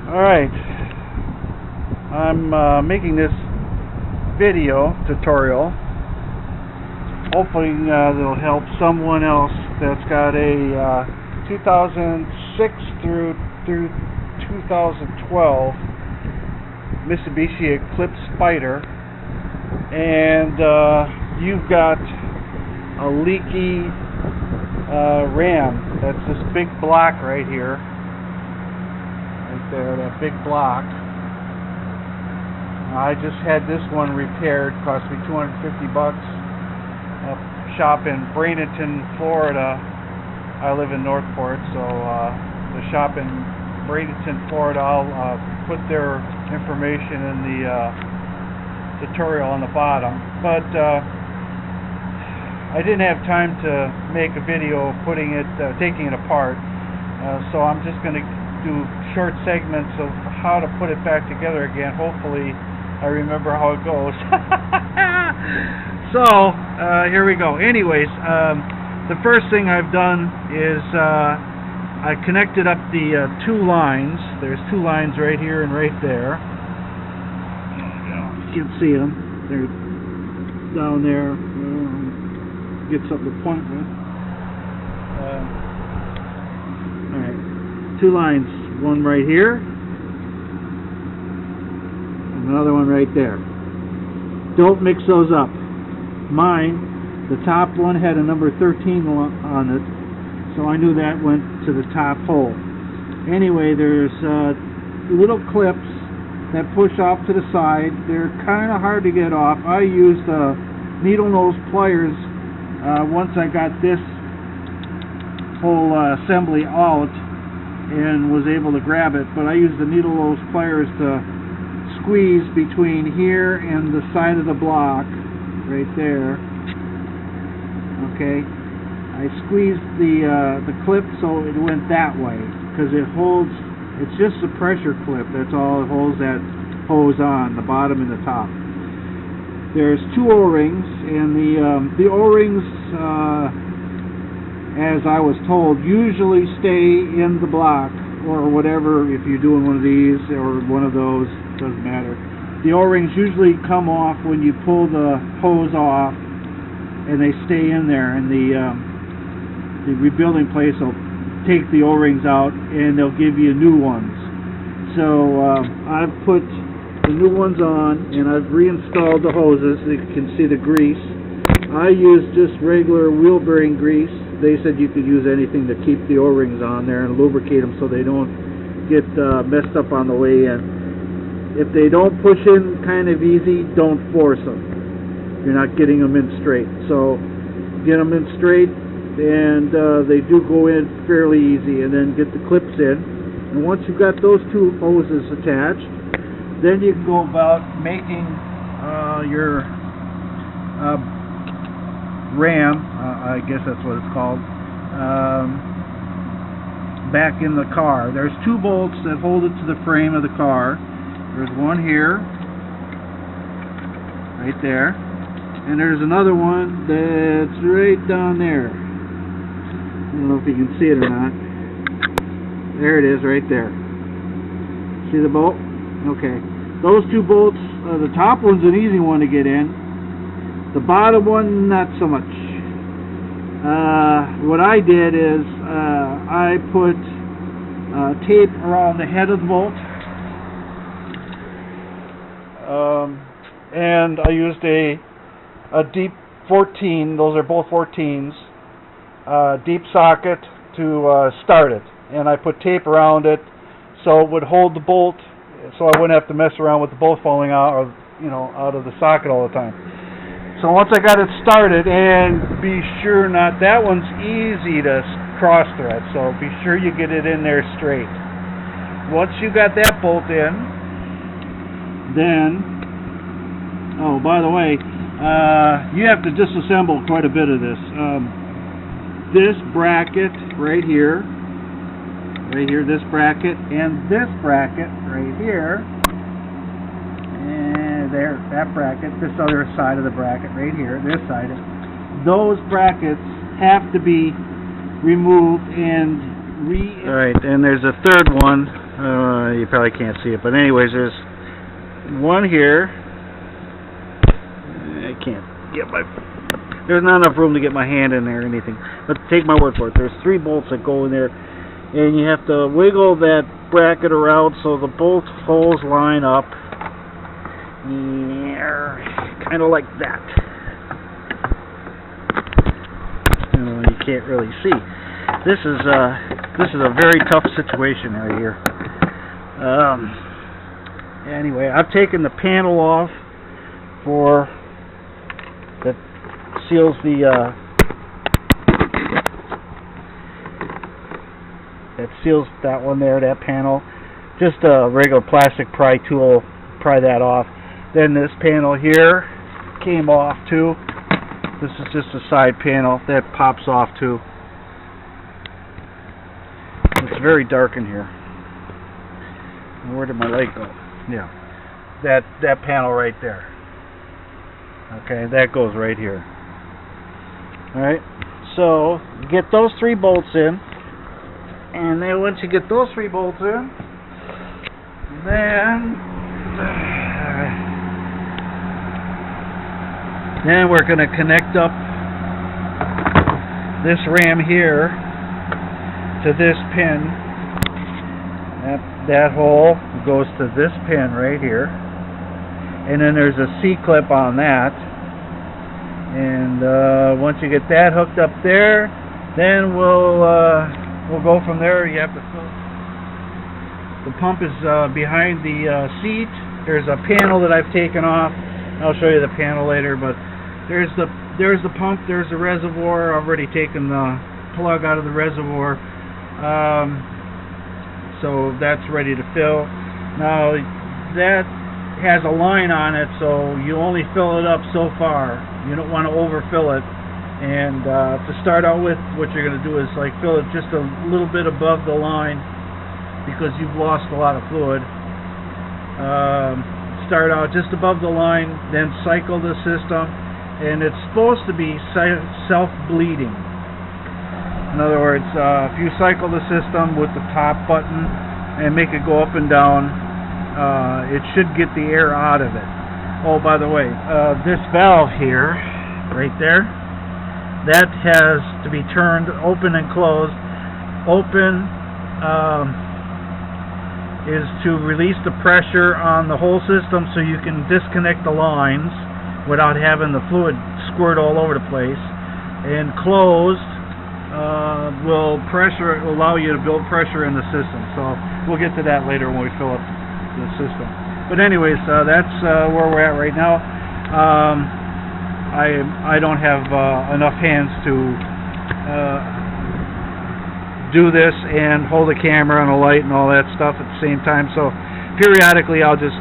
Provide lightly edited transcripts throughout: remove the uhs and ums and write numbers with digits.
Alright, I'm making this video tutorial. Hopefully it'll help someone else that's got a 2006 through 2012 Mitsubishi Eclipse Spider, and you've got a leaky ram. That's this big block right here. Right there, that big block. I just had this one repaired. Cost me $250. A shop in Bradenton, Florida. I live in Northport, so the shop in Bradenton, Florida, I'll put their information in the tutorial on the bottom. But I didn't have time to make a video taking it apart, so I'm just going to do short segments of how to put it back together again. Hopefully I remember how it goes. So here we go. Anyways, the first thing I've done is I connected up the two lines. There's two lines right here and right there. You can't see them. They're down there. Get something to point with. Alright, two lines, one right here and another one right there. Don't mix those up. Mine, the top one had a number 13 on it, so I knew that went to the top hole. Anyway, there's little clips that push off to the side. They're kind of hard to get off. I used needle nose pliers once I got this whole assembly out and was able to grab it, but I used the needle nose pliers to squeeze between here and the side of the block right there. Okay, I squeezed the clip so it went that way, because it holds, it's just a pressure clip, that's all it holds that hose on, the bottom and the top. There's two O-rings, and the O-rings, as I was told, usually stay in the block, or whatever, if you're doing one of these or one of those, doesn't matter. The O-rings usually come off when you pull the hose off, and they stay in there, and the rebuilding place will take the O-rings out, and they'll give you new ones. So I've put the new ones on, and I've reinstalled the hoses. You can see the grease. I used just regular wheel bearing grease. They said you could use anything to keep the O-rings on there and lubricate them so they don't get messed up on the way in. If they don't push in kind of easy, don't force them. You're not getting them in straight. So get them in straight, and they do go in fairly easy, and then get the clips in. And once you've got those two hoses attached, then you can go about making your ram, I guess that's what it's called, back in the car. There's two bolts that hold it to the frame of the car. There's one here, right there, and there's another one that's right down there. I don't know if you can see it or not. There it is, right there. See the bolt? Okay. Those two bolts, the top one's an easy one to get in. The bottom one, not so much. What I did is I put tape around the head of the bolt, and I used a deep 14, those are both 14s, deep socket to start it. And I put tape around it so it would hold the bolt, so I wouldn't have to mess around with the bolt falling out, or out of the socket all the time. So once I got it started, and be sure that one's easy to cross thread, so be sure you get it in there straight. Once you got that bolt in, then, oh, by the way, you have to disassemble quite a bit of this. This bracket right here, this bracket, and this bracket right here, and there, that bracket, this other side of the bracket right here, this side, those brackets have to be removed and Alright, and there's a third one You probably can't see it, but anyways, there's one here. I can't get my... There's not enough room to get my hand in there or anything. But take my word for it. There's 3 bolts that go in there, and you have to wiggle that bracket around so the bolt holes line up. Kind of like that. You can't really see. This is a very tough situation right here. Anyway, I've taken the panel off for that seals the that one there, that panel. Just a regular plastic pry tool, pry that off. Then this panel here came off too. This is just a side panel that pops off too. It's very dark in here. Where did my light go? Yeah, that panel right there. Okay, that goes right here. All right, so get those 3 bolts in, and then once you get those 3 bolts in, then we're going to connect up this ram here to this pin. That hole goes to this pin right here, and then there's a C-clip on that. And once you get that hooked up there, then we'll go from there. You have to fill. The pump is behind the seat. There's a panel that I've taken off. I'll show you the panel later, but there's the pump. There's the reservoir. I've already taken the plug out of the reservoir. So that's ready to fill. Now that has a line on it, so you only fill it up so far. You don't want to overfill it. And to start out with, what you're going to do is like fill it just a little bit above the line because you've lost a lot of fluid. Start out just above the line, then cycle the system, and it's supposed to be self-bleeding. In other words, if you cycle the system with the top button and make it go up and down, it should get the air out of it. Oh, by the way, this valve here, right there, that has to be turned open and closed. Open is to release the pressure on the whole system so you can disconnect the lines without having the fluid squirt all over the place. And closed will allow you to build pressure in the system. So we'll get to that later when we fill up the system. But anyways, that's where we're at right now. I don't have enough hands to do this and hold the camera and a light and all that stuff at the same time. So periodically I'll just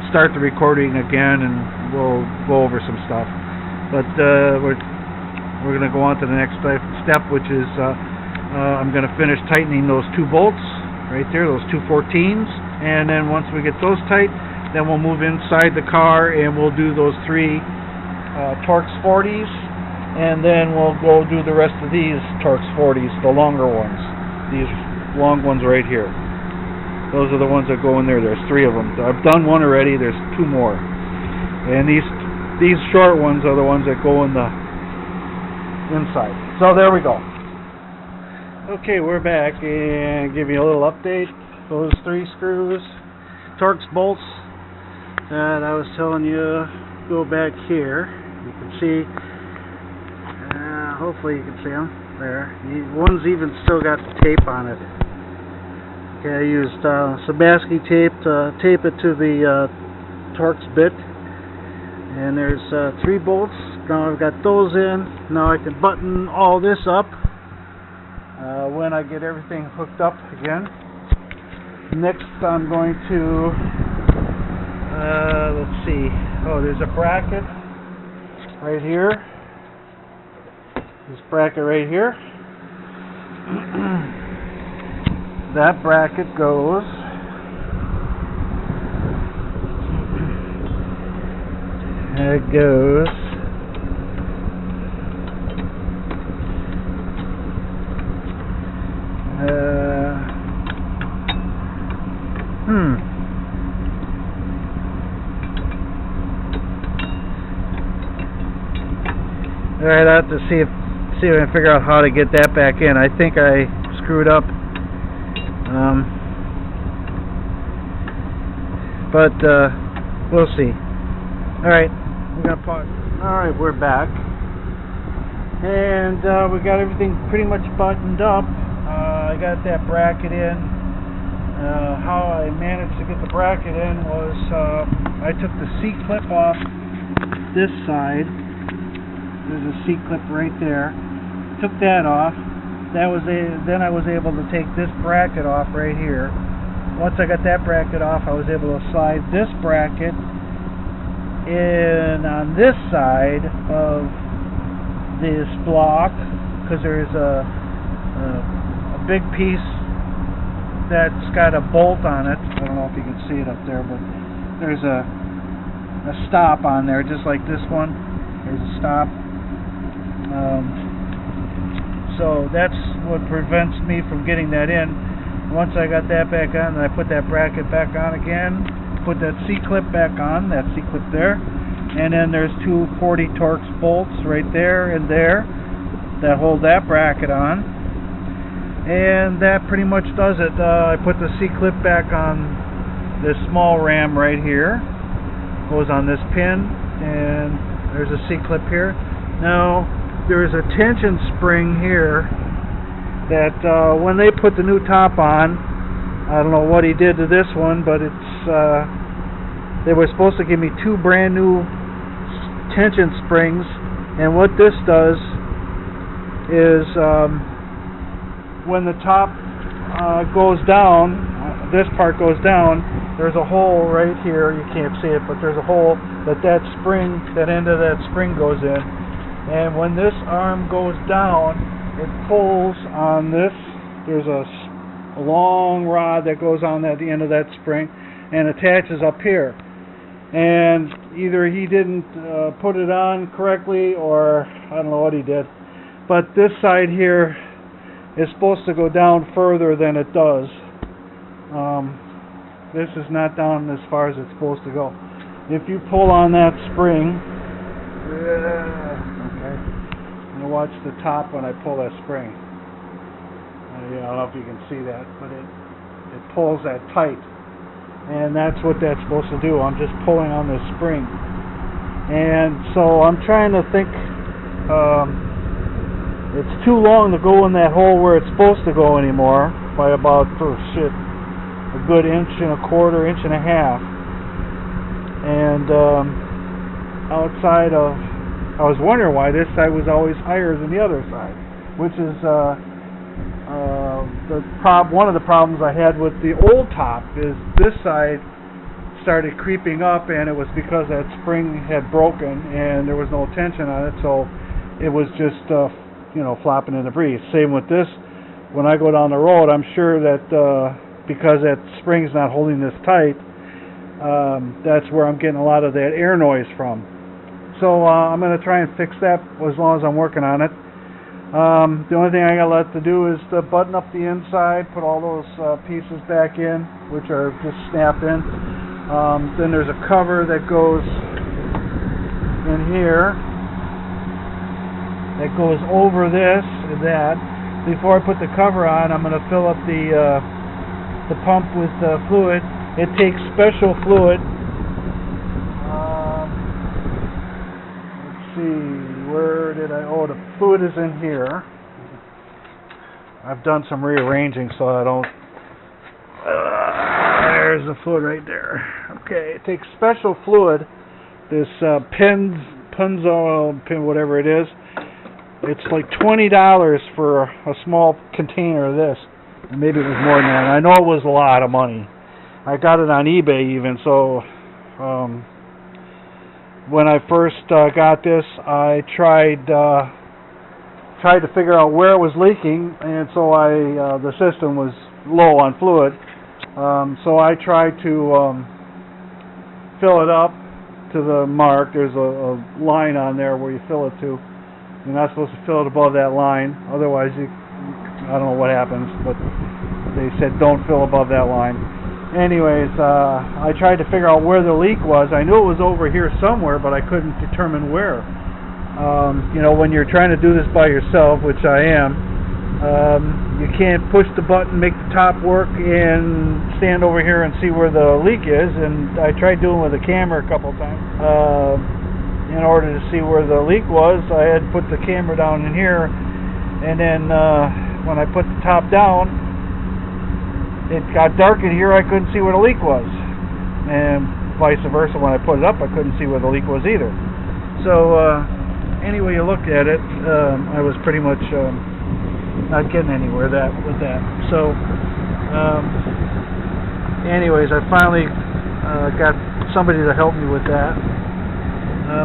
start the recording again and we'll go over some stuff. But we're going to go on to the next step, which is I'm going to finish tightening those 2 bolts right there, those 2 14s, and then once we get those tight, then we'll move inside the car and we'll do those 3 Torx 40s, and then we'll go do the rest of these Torx 40s, the longer ones, these long ones right here. Those are the ones that go in there. There's 3 of them. I've done 1 already. There's 2 more, and these short ones are the ones that go in the inside. So there we go. Okay, we're back and give you a little update. Those 3 screws, Torx bolts that I was telling you go back here. You can see, hopefully you can see them there. One's even still got the tape on it. Okay, I used Sabaski tape to tape it to the Torx bit. And there's 3 bolts. Now I've got those in. Now I can button all this up when I get everything hooked up again. Next I'm going to, let's see, oh, there's a bracket right here. This bracket right here. That bracket goes Alright, I have to see if I can figure out how to get that back in. I think I screwed up. But we'll see. Alright, we're gonna pause. Alright, we're back. And we got everything pretty much buttoned up. I got that bracket in. How I managed to get the bracket in was I took the C-clip off this side. There's a C-clip right there. Took that off. Then I was able to take this bracket off right here. Once I got that bracket off, I was able to slide this bracket in on this side of this block, because there's a big piece that's got a bolt on it. I don't know if you can see it up there, but there's a stop on there, just like this one. There's a stop. So that's what prevents me from getting that in. Once I got that back on, then I put that bracket back on again, put that C-clip back on, that C-clip there, and then there's two 40 Torx bolts right there and there that hold that bracket on, and that pretty much does it. I put the C-clip back on this small ram right here, goes on this pin, and there's a C-clip here. Now there's a tension spring here that when they put the new top on, I don't know what he did to this one, but it's they were supposed to give me two brand new tension springs, and what this does is when the top goes down, this part goes down, there's a hole right here. You can't see it, but there's a hole that spring, that end of that spring goes in. And when this arm goes down, it pulls on this. There's a long rod that goes on at the end of that spring and attaches up here. And either he didn't put it on correctly, or I don't know what he did. But this side here is supposed to go down further than it does. This is not down as far as it's supposed to go. If you pull on that spring, and watch the top when I pull that spring. I don't know if you can see that, but it pulls that tight, and that's what that's supposed to do. I'm just pulling on this spring, and so I'm trying to think. It's too long to go in that hole where it's supposed to go anymore, by about a good inch and a quarter, inch and a half, and outside of. I was wondering why this side was always higher than the other side, which is one of the problems I had with the old top. Is this side started creeping up, and it was because that spring had broken and there was no tension on it, so it was just flopping in the breeze. Same with this. When I go down the road, I'm sure that because that spring's not holding this tight, that's where I'm getting a lot of that air noise from. So I'm going to try and fix that as long as I'm working on it. The only thing I got left to do is to button up the inside, put all those pieces back in, which are just snapped in. Then there's a cover that goes in here that goes over this and that. Before I put the cover on, I'm going to fill up the pump with fluid. It takes special fluid. Where did the fluid is in here. I've done some rearranging so I don't there's the fluid right there. Okay, it takes special fluid, this Punzo pin, whatever it is. It's like $20 for a small container of this, and maybe it was more than that. I know it was a lot of money. I got it on eBay even, so when I first got this, I tried to figure out where it was leaking, and so the system was low on fluid. So I tried to fill it up to the mark. There's a line on there where you fill it to. You're not supposed to fill it above that line, otherwise I don't know what happens, but they said don't fill above that line. anyways, I tried to figure out where the leak was. I knew it was over here somewhere, but I couldn't determine where. You know, when you're trying to do this by yourself, which I am, you can't push the button, make the top work, and stand over here and see where the leak is. And I tried doing it with a camera a couple times. In order to see where the leak was, I had put the camera down in here, and then when I put the top down, it got dark in here. I couldn't see where the leak was, and vice versa. When I put it up, I couldn't see where the leak was either. So any way you look at it, I was pretty much not getting anywhere with that. So anyways, I finally got somebody to help me with that.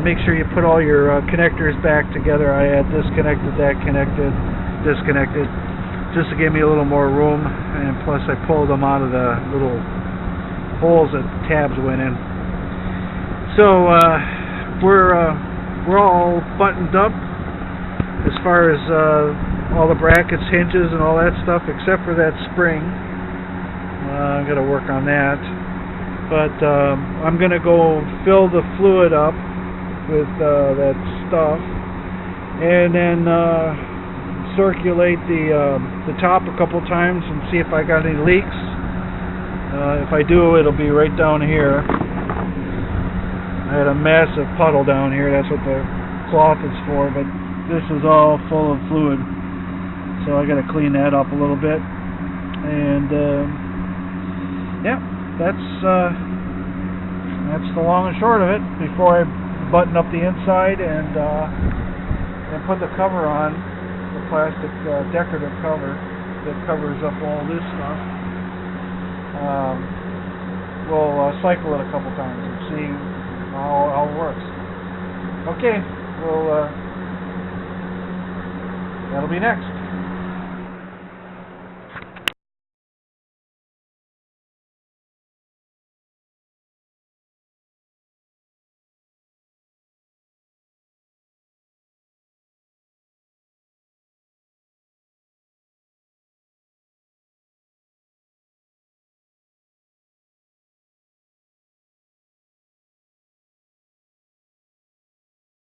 Make sure you put all your connectors back together. I had disconnected that, connected, disconnected, just to give me a little more room, and plus I pulled them out of the little holes that the tabs went in. So we're all buttoned up as far as all the brackets, hinges, and all that stuff, except for that spring. I'm gonna work on that, but I'm gonna go fill the fluid up with that stuff, and then circulate the top a couple times and see if I got any leaks. If I do, it'll be right down here. I had a massive puddle down here. That's what the cloth is for, but this is all full of fluid, so I got to clean that up a little bit. And yeah, that's the long and short of it. Before I button up the inside and put the cover on, the plastic decorative cover that covers up all this stuff. We'll cycle it a couple times and see how it works. Okay, well, that'll be next.